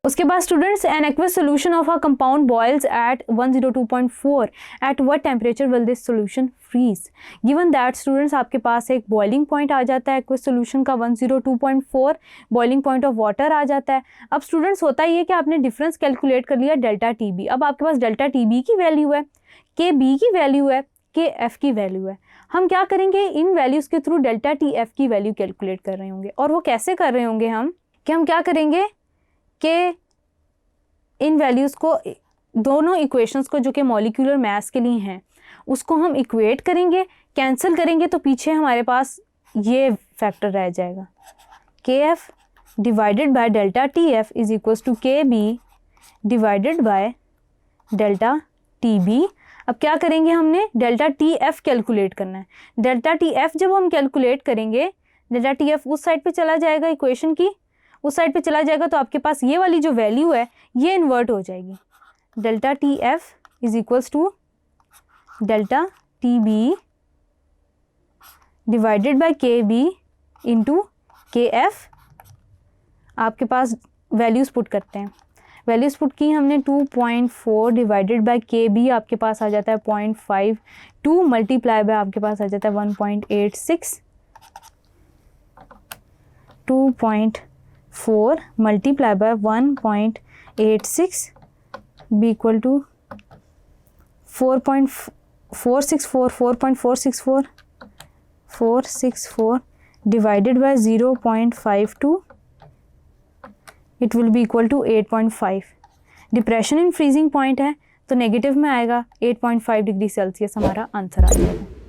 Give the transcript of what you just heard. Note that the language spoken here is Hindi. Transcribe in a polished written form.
उसके बाद students, an aqueous solution of a compound boils at 102.4, at what temperature will this solution freeze. Given that students आपके पास एक बॉइलिंग पॉइंट आ जाता है एक्वस सोल्यूशन का 102.4, बॉइलिंग पॉइंट ऑफ वाटर आ जाता है। अब स्टूडेंट्स होता ही है कि आपने डिफरेंस कैलकुलेट कर लिया डेल्टा टी बी। अब आपके पास डेल्टा टी बी की वैल्यू है, के बी की वैल्यू है, के एफ की वैल्यू है। हम क्या करेंगे, इन वैल्यूज़ के थ्रू डेल्टा टी एफ की वैल्यू कैलकुलेट कर रहे होंगे। और वो कैसे कर रहे होंगे हम क्या करेंगे कि इन वैल्यूज़ को, दोनों इक्वेशंस को जो कि मॉलिक्यूलर मास के लिए हैं, उसको हम इक्वेट करेंगे, कैंसिल करेंगे तो पीछे हमारे पास ये फैक्टर रह जाएगा, K F divided by delta T F is equals to K B divided by delta T B. अब क्या करेंगे, हमने डेल्टा टी एफ कैलकुलेट करना है। डेल्टा टी एफ जब हम कैलकुलेट करेंगे, डेल्टा टी एफ उस साइड पे चला जाएगा, इक्वेशन की उस साइड पे चला जाएगा, तो आपके पास ये वाली जो वैल्यू है ये इन्वर्ट हो जाएगी। Delta T F is equals to delta T B divided by K B into K F. आपके पास वैल्यूज़ पुट करते हैं, वैल्यूज़ पुट की हमने 2.4 डिवाइडेड बाय के बी, आपके पास आ जाता है 0.52, मल्टीप्लाई बाय आपके पास आ जाता है 1.86, 2.4 multiply by 1.86 B equal to 4.464 divided by 0.52, it will be equal to 8.5। Depression in freezing point है तो नेगेटिव में आएगा, 8.5 डिग्री सेल्सियस हमारा आंसर आ जाएगा।